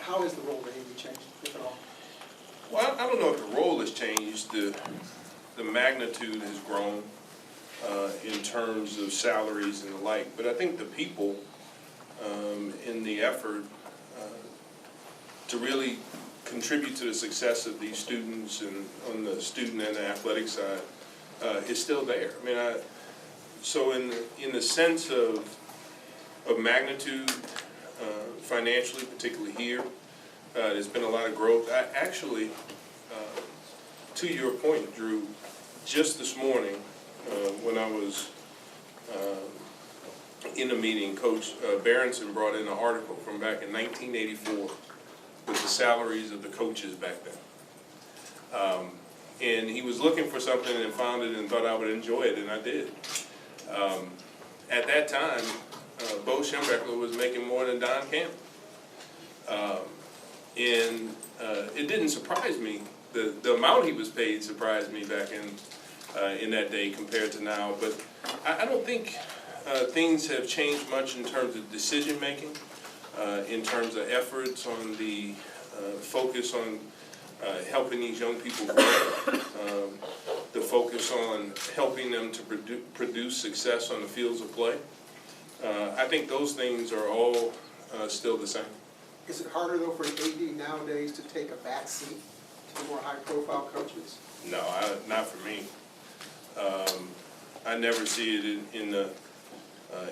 how has the role of the AD changed, if at all? Well, I don't know if the role has changed. The magnitude has grown in terms of salaries and the like. But I think the people in the effort to really contribute to the success of these students and on the student and the athletic side is still there. I mean, so in the sense of magnitude financially, particularly here, there's been a lot of growth. I actually, to your point, Drew, just this morning when I was in a meeting, Coach Berenson brought in an article from back in 1984 with the salaries of the coaches back then. And he was looking for something and found it and thought I would enjoy it, and I did. At that time, Bo Schembechler was making more than Don Campbell. And it didn't surprise me. The amount he was paid surprised me back in that day compared to now. But I don't think things have changed much in terms of decision making, in terms of efforts on the focus on helping these young people grow, the focus on helping them to produce success on the fields of play. I think those things are all still the same. Is it harder, though, for an AD nowadays to take a back seat to the more high-profile coaches? No, not for me. I never see it in the,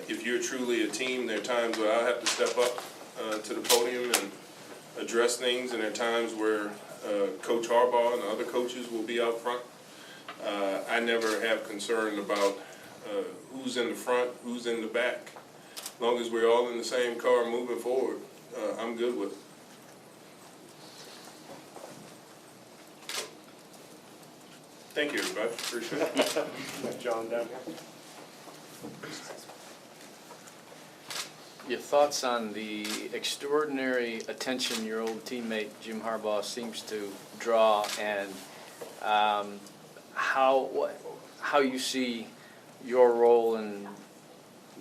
if you're truly a team, there are times where I'll have to step up to the podium and address things, and there are times where Coach Harbaugh and the other coaches will be out front. I never have concern about who's in the front, who's in the back. As long as we're all in the same car moving forward, I'm good with it. Thank you, everybody. Appreciate it. John, down. Your thoughts on the extraordinary attention your old teammate Jim Harbaugh seems to draw, and how you see your role in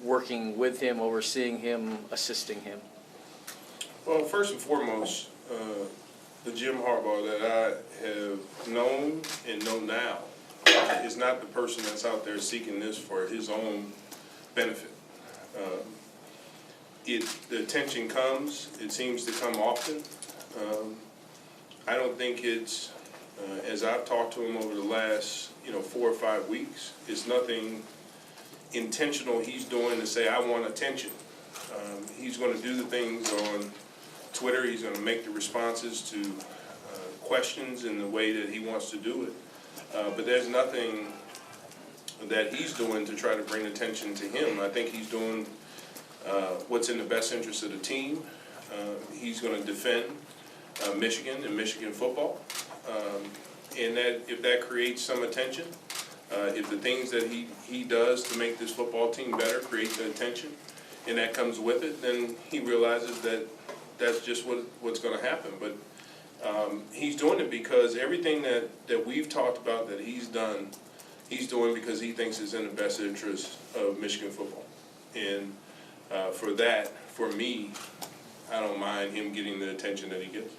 working with him, overseeing him, assisting him? Well, first and foremost, the Jim Harbaugh that I have known and know now is not the person that's out there seeking this for his own benefit. The attention comes, it seems to come often. I don't think it's, as I've talked to him over the last 4 or 5 weeks, it's nothing intentional he's doing to say, I want attention. He's going to do the things on Twitter, he's going to make the responses to questions in the way that he wants to do it. But there's nothing that he's doing to try to bring attention to him. I think he's doing what's in the best interest of the team. He's going to defend Michigan and Michigan football. And that if that creates some attention, if the things that he does to make this football team better create the attention, and that comes with it, then he realizes that that's just what's going to happen. But he's doing it because everything that we've talked about that he's done, he's doing because he thinks it's in the best interest of Michigan football. And for that, for me, I don't mind him getting the attention that he gets.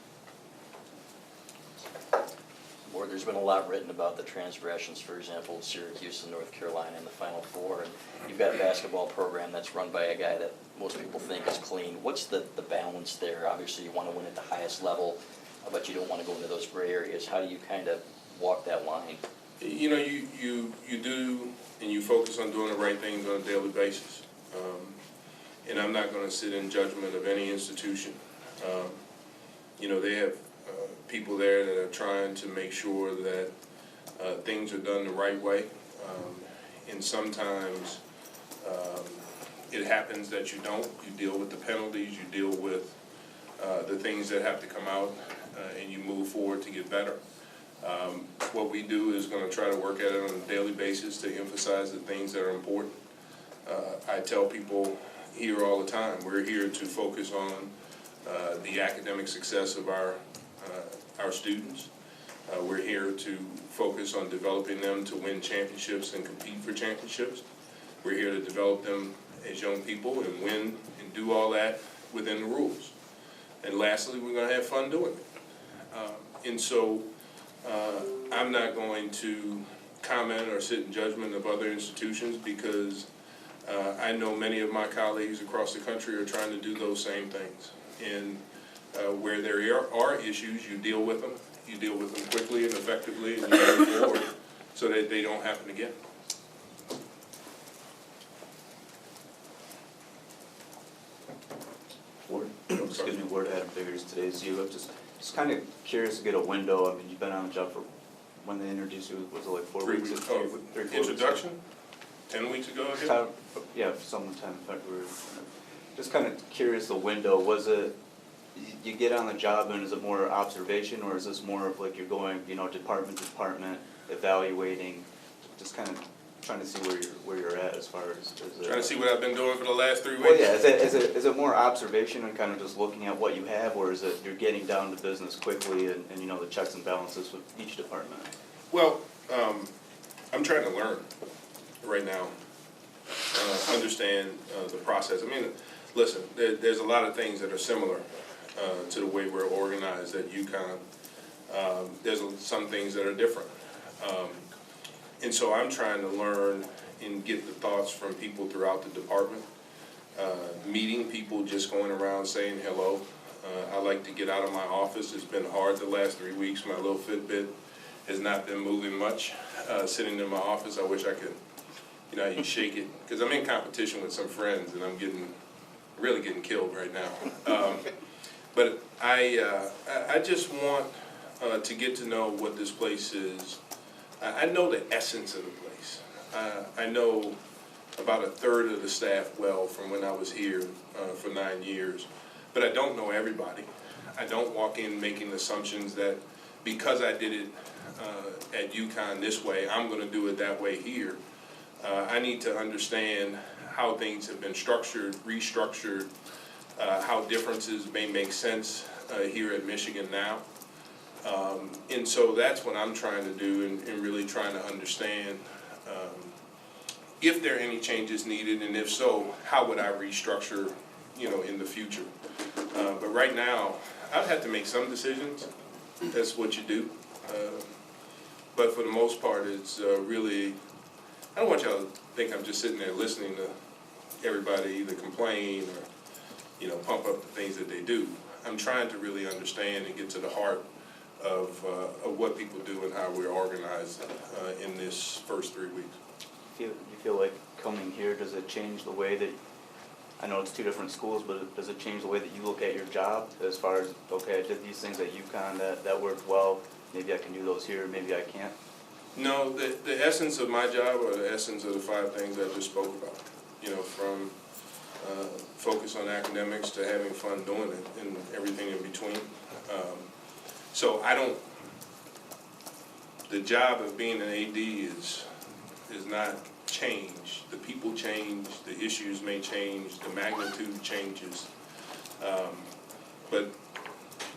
Warde, there's been a lot written about the transgressions, for example, Syracuse and North Carolina in the Final Four, and you've got a basketball program that's run by a guy that most people think is clean. What's the balance there? Obviously, you want to win at the highest level, but you don't want to go into those gray areas. How do you kind of walk that line? You do, and you focus on doing the right things on a daily basis. And I'm not going to sit in judgment of any institution. They have people there that are trying to make sure that things are done the right way. And sometimes it happens that you don't. You deal with the penalties, you deal with the things that have to come out, and you move forward to get better. What we do is going to try to work at it on a daily basis to emphasize the things that are important. I tell people here all the time, we're here to focus on the academic success of our students. We're here to focus on developing them to win championships and compete for championships. We're here to develop them as young people and win and do all that within the rules. And lastly, we're gonna have fun doing it. And so, I'm not going to comment or sit in judgment of other institutions because I know many of my colleagues across the country are trying to do those same things. And where there are issues, you deal with them. You deal with them quickly and effectively, and you move forward so that they don't happen again. Warde Adam figures today's you. I'm just kind of curious to get a window. I mean, you've been on the job for, when they introduced you, was it like 4 weeks? 3 weeks. Three, 4 weeks? Introduction, 10 weeks ago, I guess? Yeah, sometime in February. Just kind of curious the window. Was it, you get on the job and is it more observation, or is this more of like you're going, you know, department to department, evaluating, just kind of trying to see where you're at as far as Trying to see what I've been doing for the last 3 weeks? Well, yeah, is it more observation and kind of just looking at what you have, or is it you're getting down to business quickly and you know, the checks and balances with each department? Well, I'm trying to learn right now, understand the process. I mean, listen, there's a lot of things that are similar to the way we're organized at UConn. There's some things that are different. And so I'm trying to learn and get the thoughts from people throughout the department, meeting people, just going around saying hello. I like to get out of my office. It's been hard the last 3 weeks. My little Fitbit has not been moving much. Sitting in my office, I wish I could, you know, you shake it. Because I'm in competition with some friends and I'm really getting killed right now. But I just want to get to know what this place is. I know the essence of the place. I know about a third of the staff well from when I was here for 9 years, but I don't know everybody. I don't walk in making assumptions that because I did it at UConn this way, I'm going to do it that way here. I need to understand how things have been structured, restructured, how differences may make sense here at Michigan now. And so that's what I'm trying to do and really trying to understand if there are any changes needed, and if so, how would I restructure, you know, in the future. But right now, I'd have to make some decisions. That's what you do. But for the most part, it's really, I don't want y'all to think I'm just sitting there listening to everybody either complain or, you know, pump up the things that they do. I'm trying to really understand and get to the heart of what people do and how we're organized in this first 3 weeks. You feel like coming here, does it change the way that, I know it's two different schools, but does it change the way that you look at your job as far as, okay, I did these things at UConn, that worked well, maybe I can do those here, maybe I can't? No, the essence of my job are the essence of the 5 things I just spoke about. You know, from focus on academics to having fun doing it and everything in between. So I don't, the job of being an AD is not changed. The people change, the issues may change, the magnitude changes. But,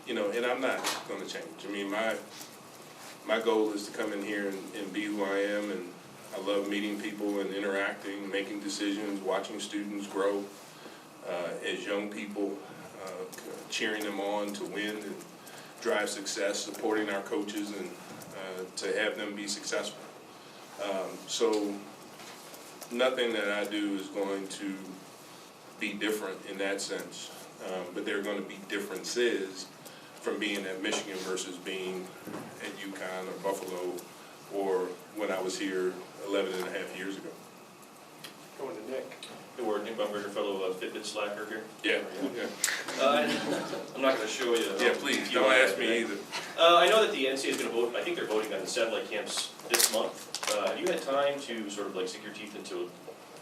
you know, and I'm not going to change. I mean, my goal is to come in here and be who I am, and I love meeting people and interacting, making decisions, watching students grow as young people, cheering them on to win and drive success, supporting our coaches, and to have them be successful. So nothing that I do is going to be different in that sense, but there are going to be differences from being at Michigan versus being at UConn or Buffalo or when I was here 11 and a half years ago. Going to Nick. Hey, Warde, Nick Bumgarner, fellow Fitbit slacker here. Yeah. I'm not going to show you. Yeah, please, don't ask me either. I know that the NCAA is going to vote, I think they're voting on the satellite camps this month. Have you had time to sort of like sink your teeth into,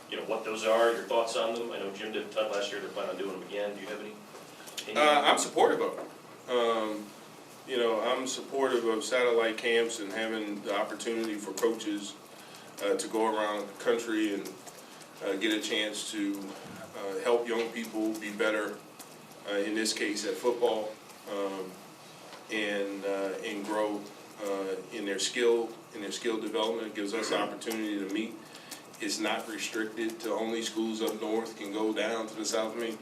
you know, what those are, your thoughts on them? I know Jim did a ton last year, they're planning on doing them again. Do you have any? I'm supportive of it. You know, I'm supportive of satellite camps and having the opportunity for coaches to go around the country and get a chance to help young people be better, in this case at football, and grow in their skill development. It gives us the opportunity to meet. It's not restricted to only schools up north can go down to the south. I mean,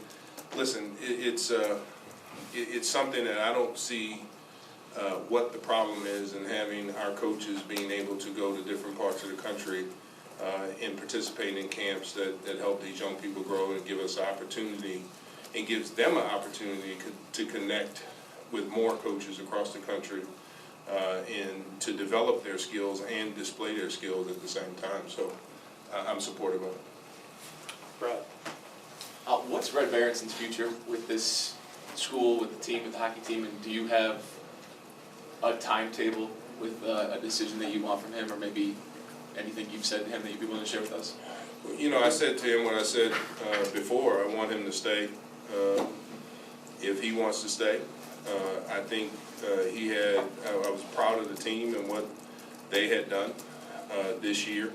listen, it's it's something that I don't see what the problem is in having our coaches being able to go to different parts of the country and participate in camps that help these young people grow and give us opportunity and gives them an opportunity to connect with more coaches across the country and to develop their skills and display their skills at the same time. So I'm supportive of it. Brad? What's Red Berenson's future with this school, with the team, with the hockey team, and do you have a timetable with a decision that you want from him, or maybe anything you've said to him that you'd be willing to share with us? You know, I said to him what I said before. I want him to stay if he wants to stay. I think I was proud of the team and what they had done this year.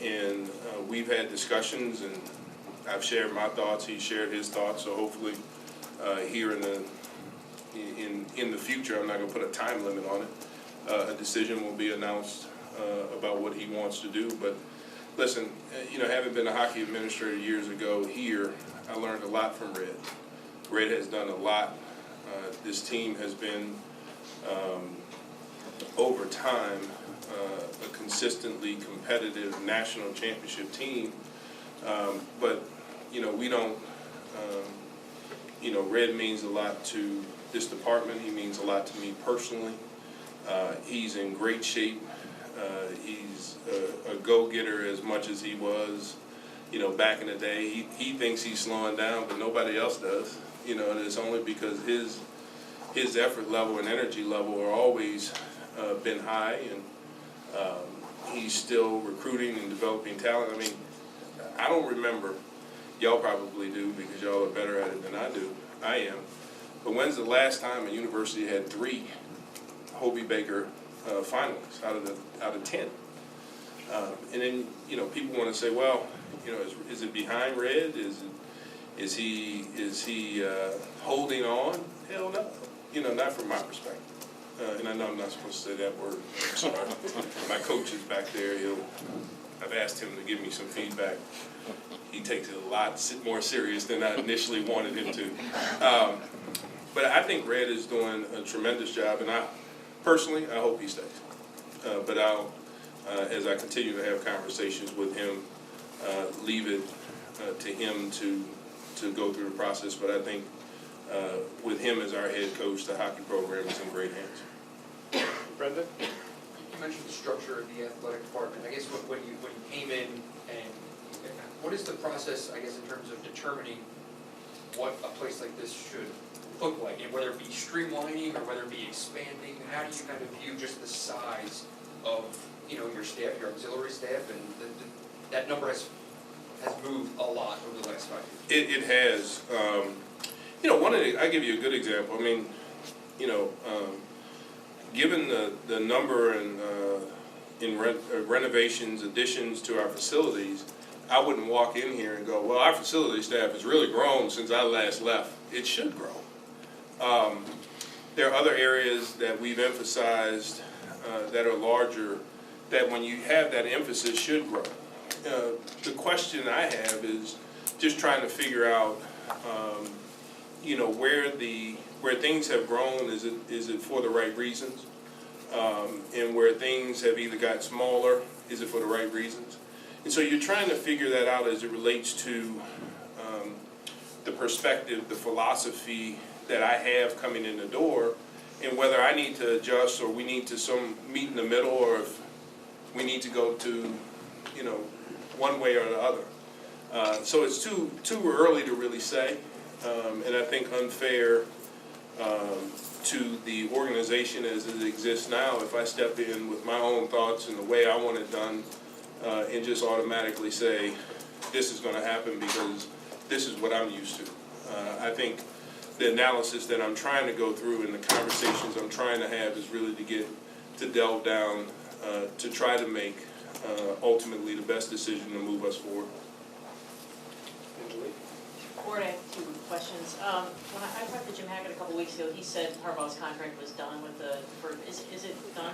And we've had discussions, and I've shared my thoughts, he shared his thoughts, so hopefully here in the future, I'm not going to put a time limit on it, a decision will be announced about what he wants to do. But listen, you know, having been a hockey administrator years ago here, I learned a lot from Red. Red has done a lot. This team has been, over time, a consistently competitive national championship team. But, you know, we don't, you know, Red means a lot to this department. He means a lot to me personally. He's in great shape. He's a go-getter as much as he was, you know, back in the day. He thinks he's slowing down, but nobody else does. You know, and it's only because his effort level and energy level are always been high, and he's still recruiting and developing talent. I mean, I don't remember, y'all probably do because y'all are better at it than I am, but when's the last time a university had 3 Hobie Baker finalists out of 10? And then, you know, people want to say, well, you know, is it behind Red? Is he holding on? Hell no. You know, not from my perspective. And I know I'm not supposed to say that word. I'm sorry. My coach is back there. I've asked him to give me some feedback. He takes it a lot more serious than I initially wanted him to. But I think Red is doing a tremendous job, and I hope he stays. But I'll, as I continue to have conversations with him, leave it to him to go through the process. But I think with him as our head coach, the hockey program is in great hands. Brendan? You mentioned the structure of the athletic department. I guess when you came in, and what is the process, I guess, in terms of determining what a place like this should look like, and whether it be streamlining or whether it be expanding? How do you kind of view just the size of, you know, your staff, your auxiliary staff, and that number has moved a lot over the last 5 years? It has. You know, I'll give you a good example. I mean, you know, given the number in renovations, additions to our facilities, I wouldn't walk in here and go, well, our facility staff has really grown since I last left. It should grow. There are other areas that we've emphasized that are larger that when you have that emphasis should grow. The question I have is just trying to figure out, you know, where things have grown, is it for the right reasons? And where things have either got smaller, is it for the right reasons? And so you're trying to figure that out as it relates to the perspective, the philosophy that I have coming in the door, and whether I need to adjust or we need to meet in the middle, or if we need to go to, you know, one way or the other. So it's too early to really say, and I think unfair to the organization as it exists now if I step in with my own thoughts and the way I want it done and just automatically say this is going to happen because this is what I'm used to. I think the analysis that I'm trying to go through and the conversations I'm trying to have is really to delve down to try to make ultimately the best decision to move us forward. Angelique? I have 2 questions. When I talked to Jim Hackett a couple weeks ago, he said Harbaugh's contract was done with is it done?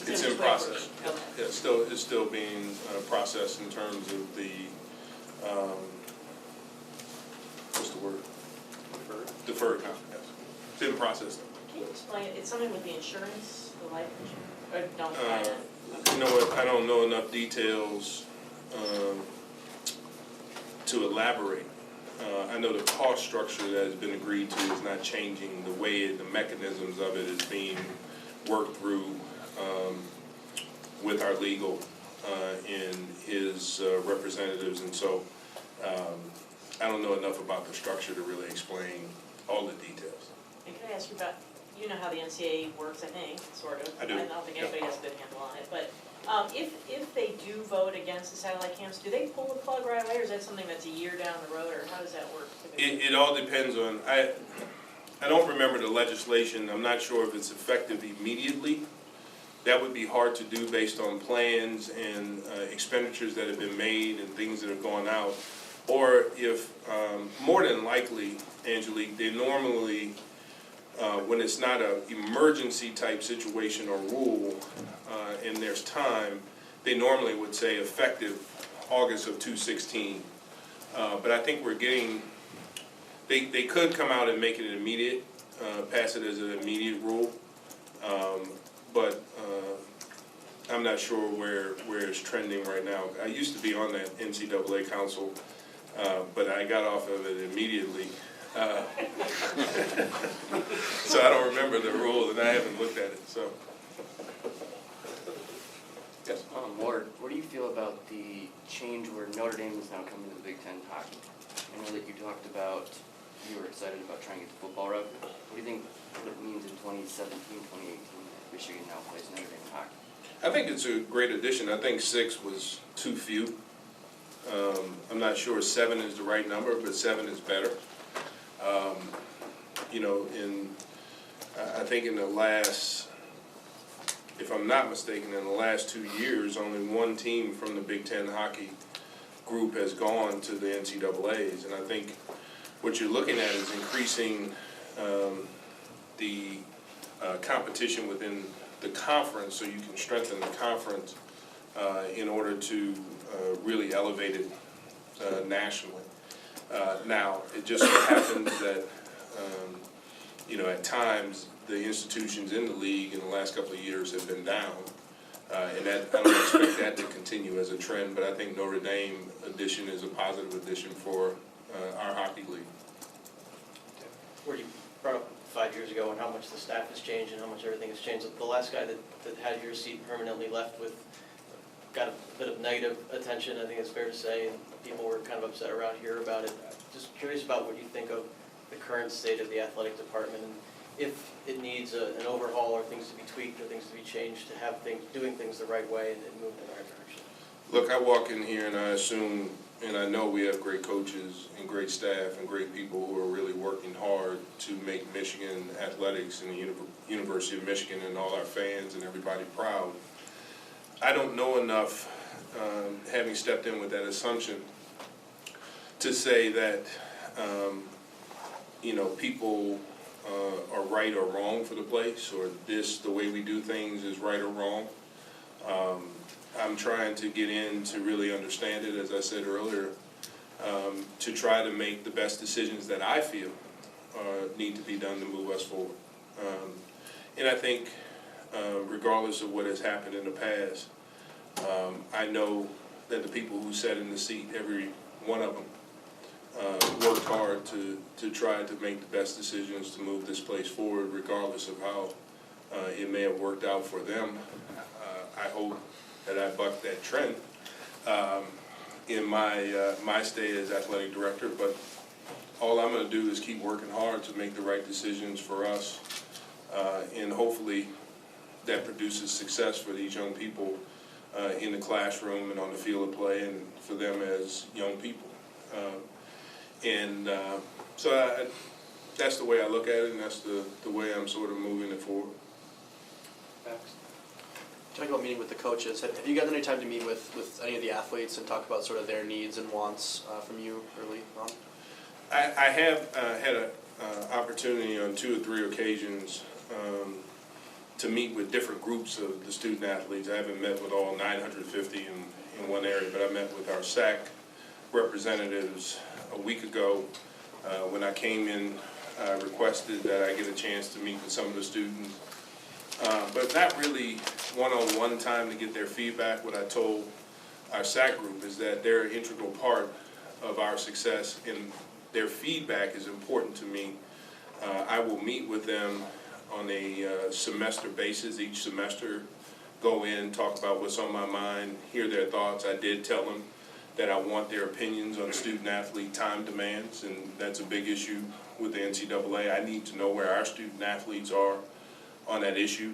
It's in process. Okay. Yeah, it's still being processed in terms of the, what's the word? Deferred contract, yes. been processed. Can you explain, it's something with the insurance, the life insurance, or don't try it? You know what, I don't know enough details to elaborate. I know the cost structure that has been agreed to is not changing. The way, the mechanisms of it is being worked through with our legal and his representatives, and so I don't know enough about the structure to really explain all the details. And can I ask you about, you know how the NCAA works, I think, sort of. I do, I don't think yeah. anybody has a good handle on it, but if they do vote against the satellite camps, do they pull the plug right away, or is that something that's a year down the road, or how does that work typically? It all depends on, I don't remember the legislation. I'm not sure if it's effective immediately. That would be hard to do based on plans and expenditures that have been made and things that have gone out. Or if, more than likely, Angelique, they normally, when it's not an emergency type situation or rule, and there's time, they normally would say effective August of 2016. But I think we're getting, they could come out and make it an immediate, pass it as an immediate rule. But I'm not sure where it's trending right now. I used to be on that NCAA council, but I got off of it immediately. So I don't remember the rule, and I haven't looked at it, so. Yes. Warde, what do you feel about the change where Notre Dame is now coming to the Big Ten hockey? I know that you talked about, you were excited about trying to get the football route. What do you think it means in 2017, 2018 that Michigan now plays Notre Dame hockey? I think it's a great addition. I think 6 was too few. I'm not sure 7 is the right number, but 7 is better. You know, I think in the last, if I'm not mistaken, in the last 2 years, only one team from the Big Ten hockey group has gone to the NCAAs, and I think what you're looking at is increasing the competition within the conference, so you can strengthen the conference in order to really elevate it nationally. Now, it just so happens that you know, at times the institutions in the league in the last couple of years have been down, and that I don't expect that to continue as a trend. But I think Notre Dame addition is a positive addition for our hockey league. Where you brought up 5 years ago and how much the staff has changed and how much everything has changed. The last guy that had your seat permanently left with, got a bit of negative attention, I think it's fair to say, and people were kind of upset around here about it. Just curious about what you think of the current state of the athletic department, and if it needs an overhaul or things to be tweaked or things to be changed to have things, doing things the right way and moving in the right direction. Look, I walk in here and I assume, and I know we have great coaches and great staff and great people who are really working hard to make Michigan athletics and the University of Michigan and all our fans and everybody proud. I don't know enough, having stepped in with that assumption, to say that you know, people are right or wrong for the place, or the way we do things is right or wrong. I'm trying to get in to really understand it, as I said earlier, to try to make the best decisions that I feel need to be done to move us forward. And I think, regardless of what has happened in the past, I know that the people who sat in the seat, every one of them, worked hard to try to make the best decisions to move this place forward, regardless of how it may have worked out for them. I hope that I bucked that trend in my stay as athletic director, but all I'm going to do is keep working hard to make the right decisions for us, and hopefully that produces success for these young people in the classroom and on the field of play, and for them as young people. So that's the way I look at it, and that's the way I'm sort of moving it forward. Talking about meeting with the coaches, have you gotten any time to meet with any of the athletes and talk about sort of their needs and wants from you early on? I have had an opportunity on 2 or 3 occasions to meet with different groups of the student athletes. I haven't met with all 950 in one area, but I met with our SAC representatives a week ago when I came in requested that I get a chance to meet with some of the students. But not really one-on-one time to get their feedback. What I told our SAC group is that they're an integral part of our success, and their feedback is important to me. I will meet with them on a semester basis, each semester, go in, talk about what's on my mind, hear their thoughts. I did tell them that I want their opinions on student-athlete time demands, and that's a big issue with the NCAA. I need to know where our student-athletes are on that issue.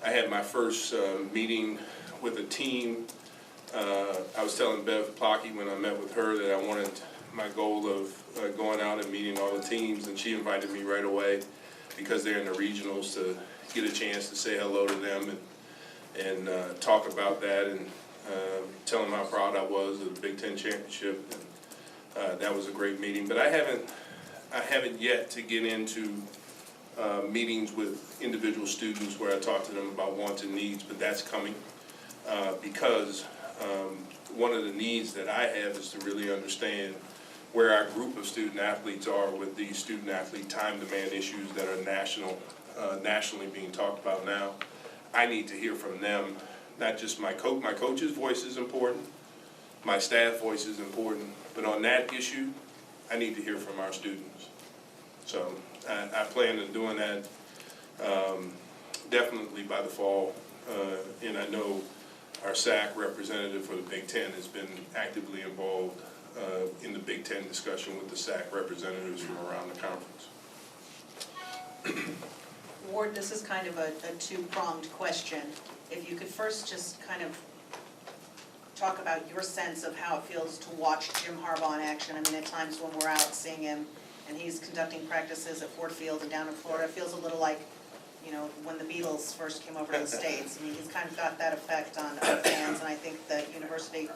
I had my first meeting with a team. I was telling Bev Plocky when I met with her that I wanted my goal of going out and meeting all the teams, and she invited me right away because they're in the regionals to get a chance to say hello to them and talk about that and tell them how proud I was of the Big Ten championship. And that was a great meeting. But I haven't yet to get into meetings with individual students where I talk to them about wants and needs, but that's coming because one of the needs that I have is to really understand where our group of student athletes are with these student athlete time demand issues that are nationally being talked about now. I need to hear from them, not just my coach's voice is important, my staff voice is important, but on that issue, I need to hear from our students. So I plan on doing that definitely by the fall, and I know our SAC representative for the Big Ten has been actively involved in the Big Ten discussion with the SAC representatives from around the conference. Ward, this is kind of a two-pronged question. If you could first just kind of talk about your sense of how it feels to watch Jim Harbaugh in action. I mean, at times when we're out seeing him and he's conducting practices at Ford Field and down in Florida, it feels a little like, you know, when the Beatles first came over to the States. I mean, he's kind of got that effect on fans, and I think the university.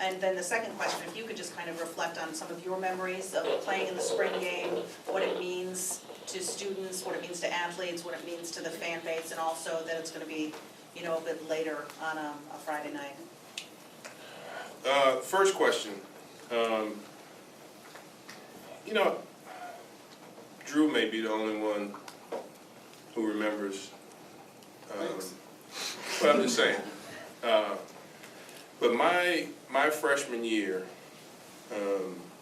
And then the second question, if you could just kind of reflect on some of your memories of playing in the spring game, what it means to students, what it means to athletes, what it means to the fan base, and also that it's going to be, you know, a bit later on a Friday night. First question, you know, Drew may be the only one who remembers, but I'm just saying. But my freshman year,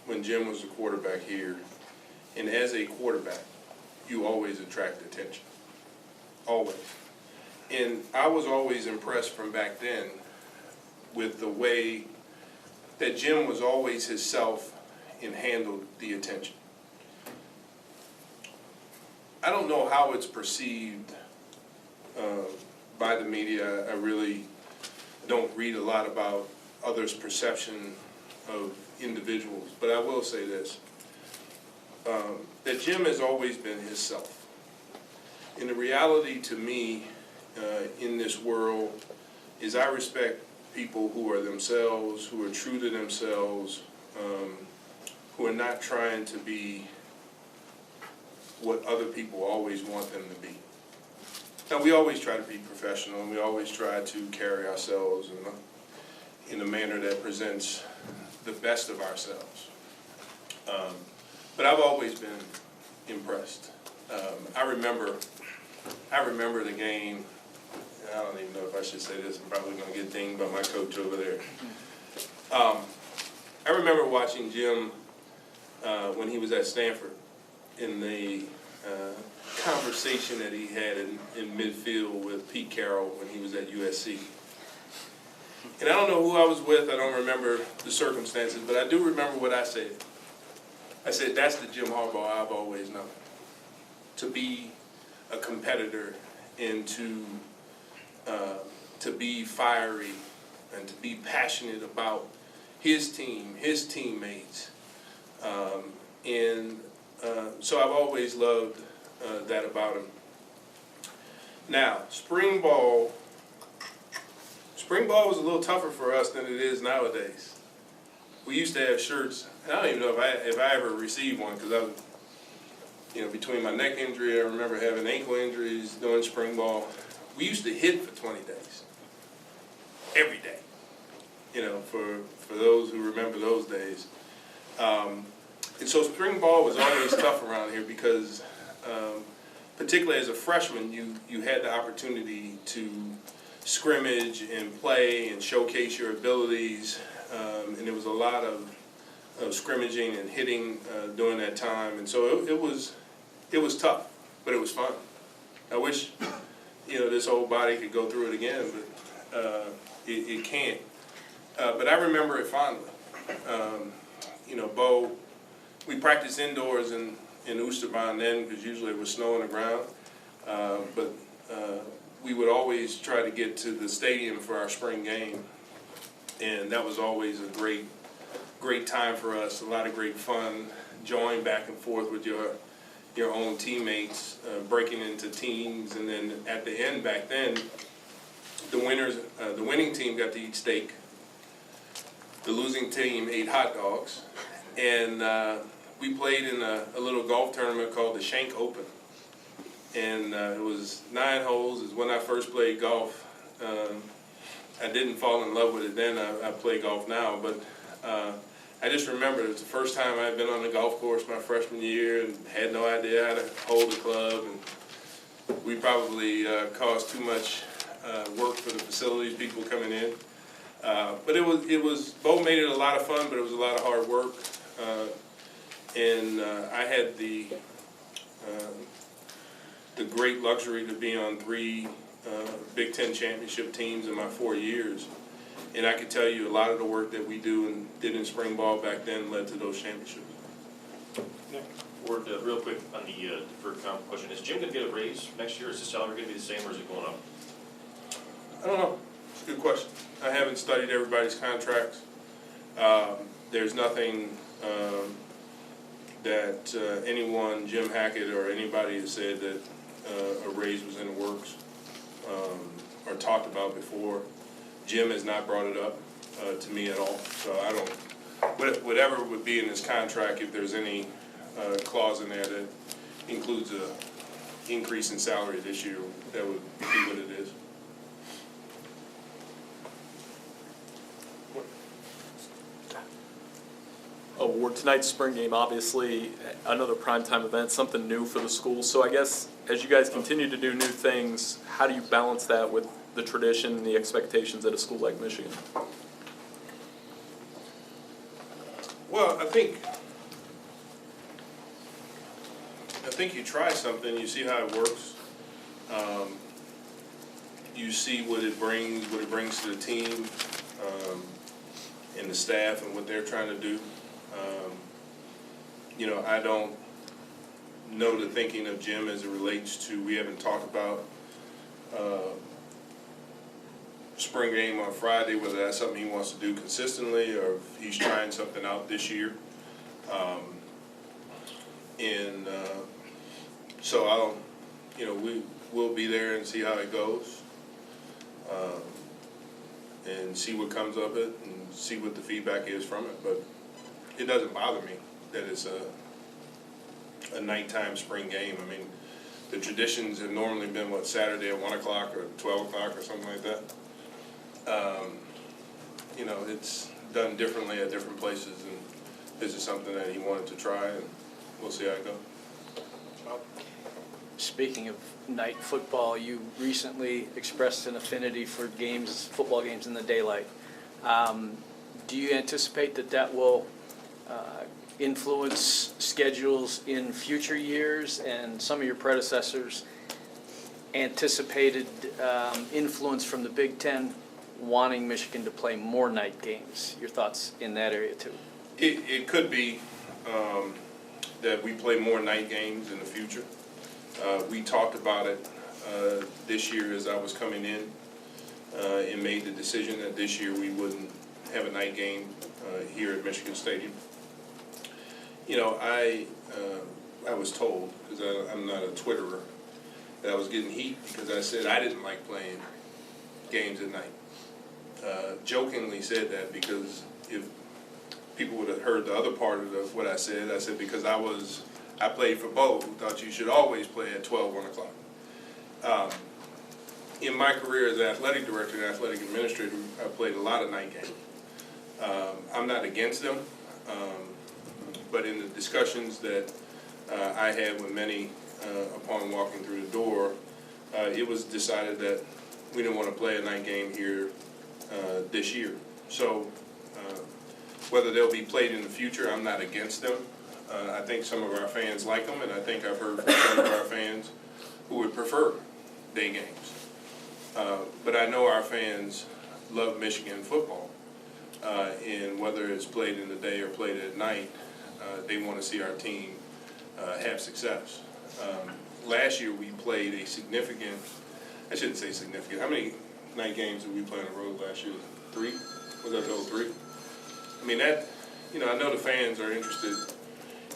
when Jim was the quarterback here, and as a quarterback, you always attract attention, always. And I was always impressed from back then with the way that Jim was always himself and handled the attention. I don't know how it's perceived by the media. I really don't read a lot about others' perception of individuals, but I will say this, that Jim has always been himself. And the reality to me in this world is I respect people who are themselves, who are true to themselves, who are not trying to be what other people always want them to be. Now, we always try to be professional, and we always try to carry ourselves in a manner that presents the best of ourselves. But I've always been impressed. I remember the game. I don't even know if I should say this. I'm probably going to get dinged by my coach over there. I remember watching Jim when he was at Stanford in the conversation that he had in midfield with Pete Carroll when he was at USC. And I don't know who I was with. I don't remember the circumstances, but I do remember what I said. I said, that's the Jim Harbaugh I've always known. To be a competitor and to be fiery and to be passionate about his team, his teammates. So I've always loved that about him. Now, spring ball was a little tougher for us than it is nowadays. We used to have shirts, and I don't even know if I ever received one, because I was, you know, between my neck injury, I remember having ankle injuries during spring ball. We used to hit for 20 days, every day, you know, for those who remember those days. And so spring ball was always tough around here because, particularly as a freshman, you had the opportunity to scrimmage and play and showcase your abilities, and there was a lot of scrimmaging and hitting during that time, and so it was tough, but it was fun. I wish, this old body could go through it again, but it can't. But I remember it fondly. Bo, we practiced indoors in Oosterbaan then, because usually it was snow on the ground, but we would always try to get to the stadium for our spring game, and that was always a great time for us, a lot of great fun, joining back and forth with your own teammates, breaking into teams, and then at the end back then, the winning team got to eat steak, the losing team ate hot dogs, and we played in a little golf tournament called the Shank Open, and it was 9 holes. It's when I first played golf. I didn't fall in love with it then. I play golf now, but I just remember it was the first time I had been on the golf course my freshman year and had no idea how to hold a club, and we probably caused too much work for the facilities people coming in. But Bo made it a lot of fun, but it was a lot of hard work. And I had the great luxury to be on 3 Big Ten championship teams in my 4 years. And I can tell you a lot of the work that we did in spring ball back then led to those championships. Ward, real quick on the deferred comp question, is Jim going to get a raise next year? Is his salary going to be the same, or is it going up? I don't know. It's a good question. I haven't studied everybody's contracts. There's nothing that anyone, Jim Hackett or anybody has said that a raise was in the works or talked about before. Jim has not brought it up to me at all, so I don't, whatever would be in his contract, if there's any clause in there that includes a increase in salary this year, that would be what it is. Ward, tonight's spring game, obviously another primetime event, something new for the school. So I guess as you guys continue to do new things, how do you balance that with the tradition and the expectations at a school like Michigan? Well, I think you try something, you see how it works. You see what it brings to the team and the staff and what they're trying to do. I don't know the thinking of Jim as it relates to, we haven't talked about spring game on Friday, whether that's something he wants to do consistently or if he's trying something out this year. So we'll be there and see how it goes, and see what comes of it and see what the feedback is from it. But it doesn't bother me that it's a nighttime spring game. I mean, the traditions have normally been, Saturday at 1 o'clock or 12 o'clock or something like that. It's done differently at different places, and this is something that he wanted to try, and we'll see how it goes. Speaking of night football, you recently expressed an affinity for football games in the daylight. Do you anticipate that will influence schedules in future years, and some of your predecessors anticipated influence from the Big Ten wanting Michigan to play more night games? Your thoughts in that area too? It could be that we play more night games in the future. We talked about it this year as I was coming in and made the decision that this year we wouldn't have a night game here at Michigan Stadium. I was told, because I'm not a Twitterer, that I was getting heat because I said I didn't like playing games at night. Jokingly said that because if people would have heard the other part of what I said because I played for Bo, who thought you should always play at 12, 1 o'clock. In my career as athletic director and athletic administrator, I played a lot of night games. I'm not against them, but in the discussions that I had with many upon walking through the door, it was decided that we didn't want to play a night game here this year. So whether they'll be played in the future, I'm not against them. I think some of our fans like them, and I think I've heard from some of our fans who would prefer day games. But I know our fans love Michigan football, and whether it's played in the day or played at night, they want to see our team have success. Last year we played a significant, I shouldn't say significant, how many night games did we play on the road last year? 3? Was that total 3? I mean, that, you know, I know the fans are interested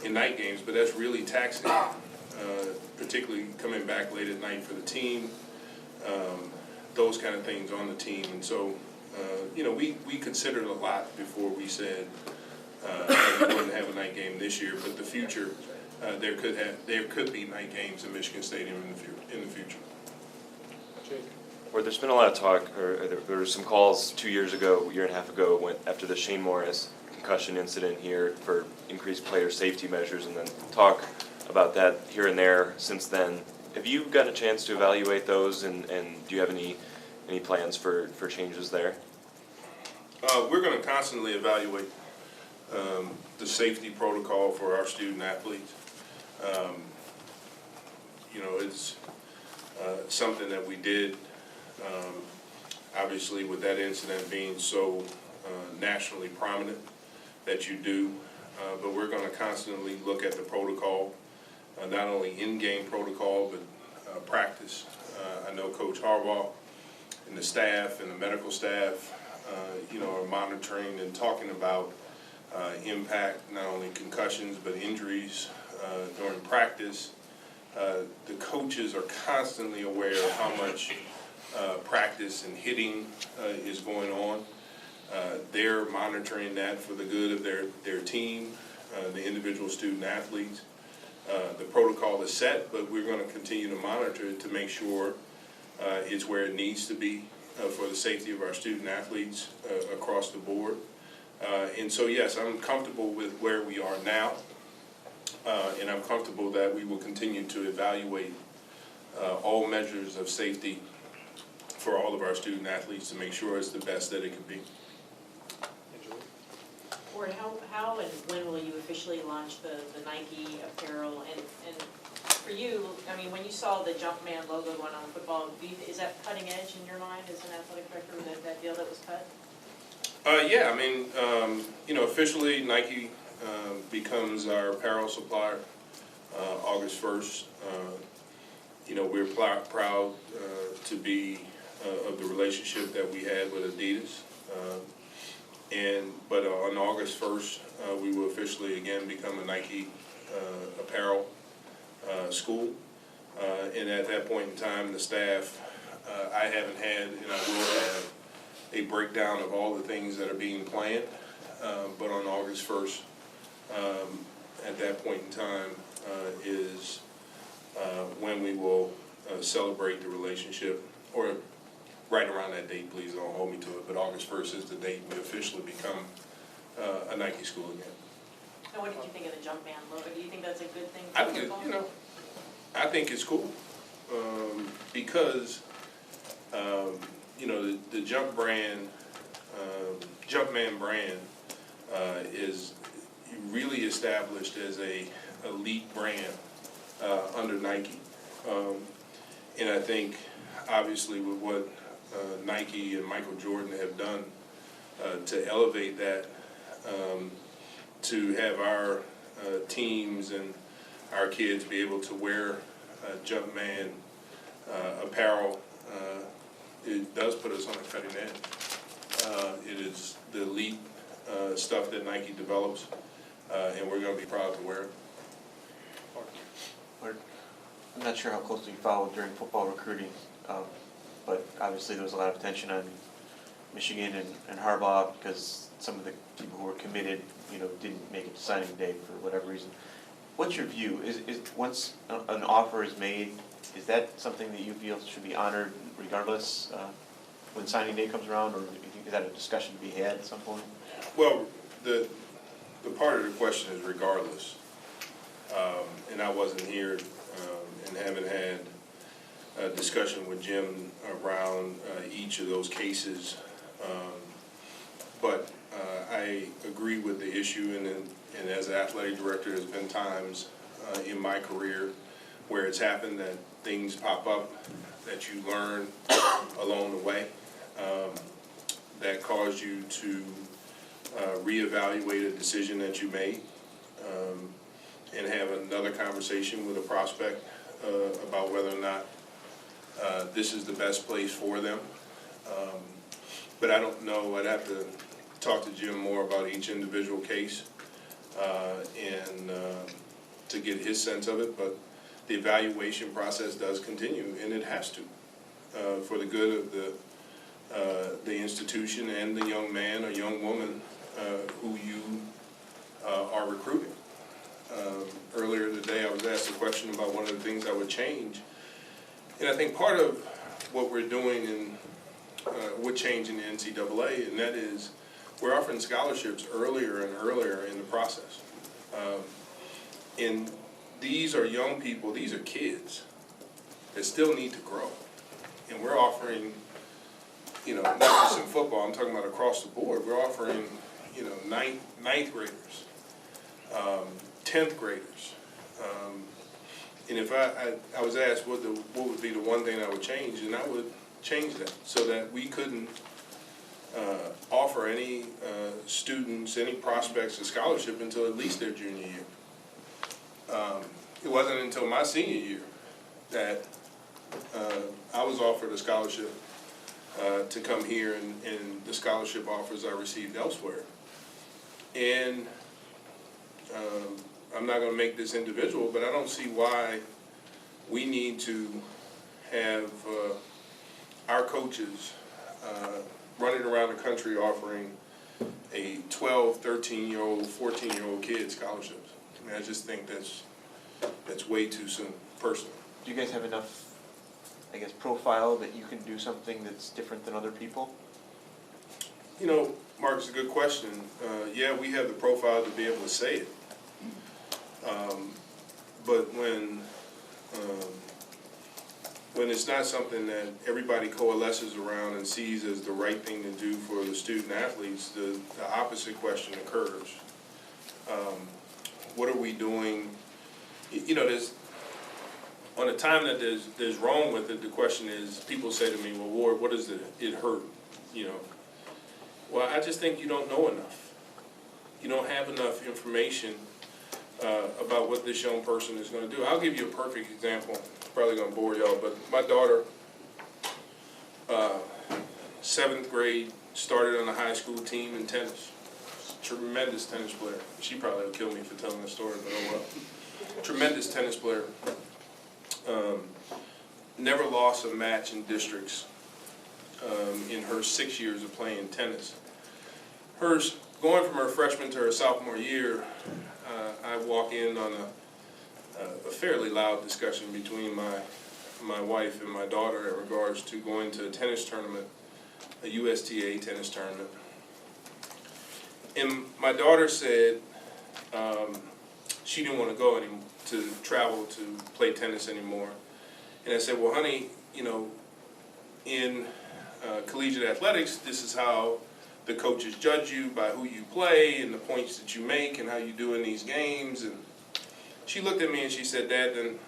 in night games, but that's really taxing, particularly coming back late at night for the team, those kind of things on the team. And so, you know, we considered a lot before we said that we wouldn't have a night game this year, but the future, there could be night games in Michigan Stadium in the future. Where there's been a lot of talk, or there were some calls 2 years ago, a year and a half ago, after the Shane Morris concussion incident here for increased player safety measures, and then talk about that here and there since then. Have you gotten a chance to evaluate those, and do you have any plans for changes there? We're going to constantly evaluate the safety protocol for our student athletes. You know, it's something that we did, obviously with that incident being so nationally prominent that you do, but we're going to constantly look at the protocol, not only in-game protocol, but practice. I know Coach Harbaugh and the staff and the medical staff, you know, are monitoring and talking about impact, not only concussions, but injuries during practice. The coaches are constantly aware of how much practice and hitting is going on. They're monitoring that for the good of their team, the individual student athletes. The protocol is set, but we're going to continue to monitor it to make sure it's where it needs to be for the safety of our student athletes across the board. And so, yes, I'm comfortable with where we are now, and I'm comfortable that we will continue to evaluate all measures of safety for all of our student athletes to make sure it's the best that it can be. Warde, how and when will you officially launch the Nike apparel? And for you, I mean, when you saw the Jumpman logo going on the football, is that cutting edge in your mind as an athletic director, that deal that was cut? Yeah, I mean, you know, officially Nike becomes our apparel supplier August 1st. You know, we're proud to be of the relationship that we had with Adidas. But on August 1st, we will officially again become a Nike apparel school. And at that point in time, the staff, I haven't had, and I will have, a breakdown of all the things that are being planned. But on August 1st, at that point in time, is when we will celebrate the relationship, or right around that date, please don't hold me to it, but August 1st is the date we officially become a Nike school again. And what did you think of the Jumpman logo? Do you think that's a good thing I for think, football? you know, I think it's cool because, you know, the Jumpman brand is really established as a elite brand under Nike. And I think, obviously, with what Nike and Michael Jordan have done to elevate that, to have our teams and our kids be able to wear Jumpman apparel, it does put us on a cutting edge. It is the elite stuff that Nike develops, and we're going to be proud to wear it. I'm not sure how closely you followed during football recruiting, but obviously there was a lot of attention on Michigan and Harbaugh because some of the people who were committed, you know, didn't make it to signing day for whatever reason. What's your view? Is once an offer is made, is that something that you feel should be honored regardless when signing day comes around, or do you think is that a discussion to be had at some point? Well, the part of the question is regardless. And I wasn't here and haven't had a discussion with Jim around each of those cases. But I agree with the issue, and as an athletic director, there's been times in my career where it's happened that things pop up that you learn along the way that cause you to reevaluate a decision that you made and have another conversation with a prospect about whether or not this is the best place for them. But I don't know, I'd have to talk to Jim more about each individual case and to get his sense of it, but the evaluation process does continue, and it has to, for the good of the institution and the young man or young woman who you are recruiting. Earlier today, I was asked a question about one of the things I would change, and I think part of what we're doing in would change in the NCAA, and that is we're offering scholarships earlier and earlier in the process. And these are young people, these are kids that still need to grow. And we're offering, you know, not just in football, I'm talking about across the board, we're offering, you know, ninth graders, 10th graders. And if I was asked what would be the one thing I would change, and I would change that so that we couldn't offer any students, any prospects a scholarship until at least their junior year. It wasn't until my senior year that I was offered a scholarship to come here, and the scholarship offers I received elsewhere. And I'm not going to make this individual, but I don't see why we need to have our coaches running around the country offering a 12, 13-year-old, 14-year-old kid scholarships. I mean, I just think that's way too soon, personally. Do you guys have enough, I guess, profile that you can do something that's different than other people? You know, Mark, it's a good question. Yeah, we have the profile to be able to say it. But when it's not something that everybody coalesces around and sees as the right thing to do for the student athletes, the opposite question occurs. What are we doing? You know, on the time that there's wrong with it, the question is, people say to me, well, Ward, what does it hurt? You know, well, I just think you don't know enough. You don't have enough information about what this young person is going to do. I'll give you a perfect example. Probably going to bore y'all, but my daughter, 7th grade, started on the high school team in tennis. Tremendous tennis player. She probably would kill me for telling the story, but oh well. Tremendous tennis player. Never lost a match in districts in her 6 years of playing tennis. Going from her freshman to her sophomore year, I walk in on a fairly loud discussion between my wife and my daughter in regards to going to a tennis tournament, a USTA tennis tournament. And my daughter said she didn't want to go to travel to play tennis anymore. And I said, well, honey, you know, in collegiate athletics, this is how the coaches judge you, by who you play and the points that you make and how you do in these games. And she looked at me and she said, Dad, then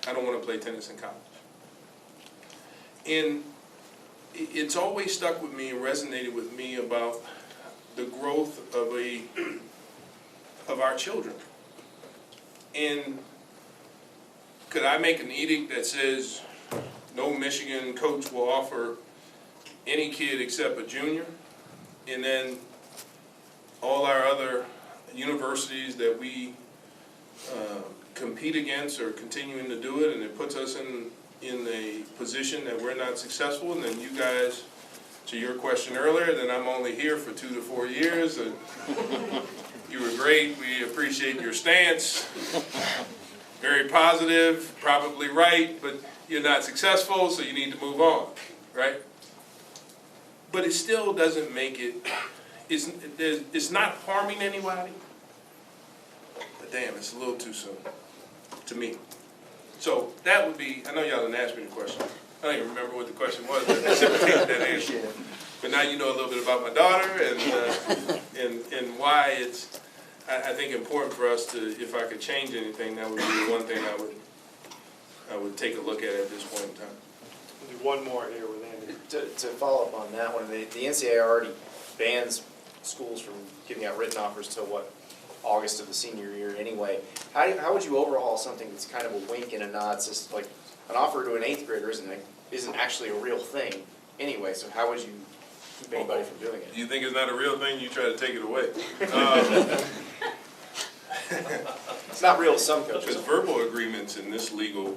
I don't want to play tennis in college. And it's always stuck with me and resonated with me about the growth of our children. And could I make an edict that says no Michigan coach will offer any kid except a junior? And then all our other universities that we compete against are continuing to do it, and it puts us in a position that we're not successful, and then you guys, to your question earlier, then I'm only here for 2 to 4 years, and you were great, we appreciate your stance, very positive, probably right, but you're not successful, so you need to move on, right? But it still doesn't make it, it's not harming anybody, But damn, it's a little too soon, to me. So that would be, I know y'all didn't ask me the question. I don't even remember what the question was, but reciprocate that answer. But now you know a little bit about my daughter and why it's, I think, important for us to, if I could change anything, that would be the one thing I would take a look at this point in time. We'll do one more here with Andy. To follow up on that one, the NCAA already bans schools from giving out written offers till what, August of the senior year anyway. How would you overhaul something that's kind of a wink and a nod? It's just like an offer to an 8th grader isn't actually a real thing anyway, so how would you keep anybody from doing it? You think it's not a real thing, you try to take it away. It's not real to some coaches. Because verbal agreements in this legal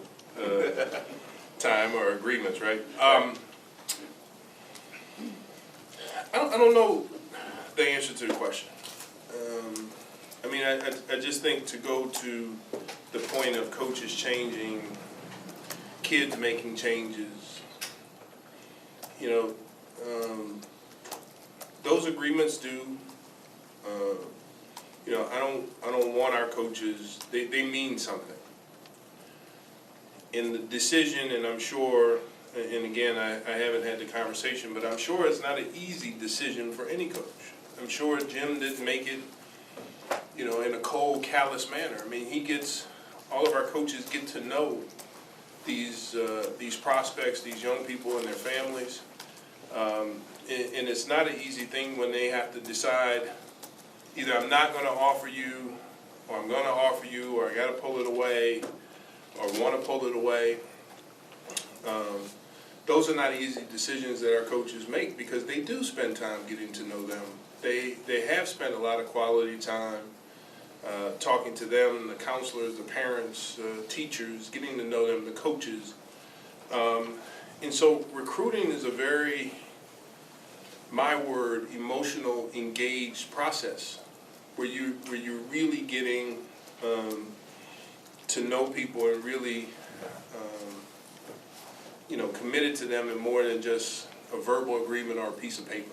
time are agreements, right? I don't know the answer to the question. I mean, I just think to go to the point of coaches changing, kids making changes, you know, those agreements do, you know, I don't want our coaches, they mean something. In the decision, and I'm sure, and again, I haven't had the conversation, but I'm sure it's not an easy decision for any coach. I'm sure Jim didn't make it, you know, in a cold, callous manner. I mean, all of our coaches get to know these prospects, these young people and their families. And it's not an easy thing when they have to decide, either I'm not going to offer you, or I'm going to offer you, or I got to pull it away, or want to pull it away. Those are not easy decisions that our coaches make because they do spend time getting to know them. They have spent a lot of quality time talking to them, the counselors, the parents, teachers, getting to know them, the coaches. And so recruiting is a very, my word, emotional, engaged process where you're really getting to know people and really you know, committed to them in more than just a verbal agreement or a piece of paper.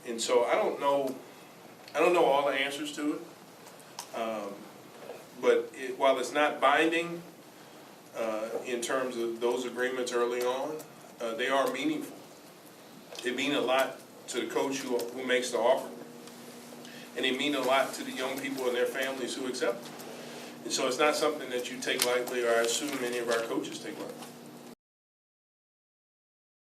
And so I don't know all the answers to it. But while it's not binding in terms of those agreements early on, they are meaningful. They mean a lot to the coach who makes the offer. And they mean a lot to the young people and their families who accept them. And so it's not something that you take lightly, or I assume any of our coaches take lightly.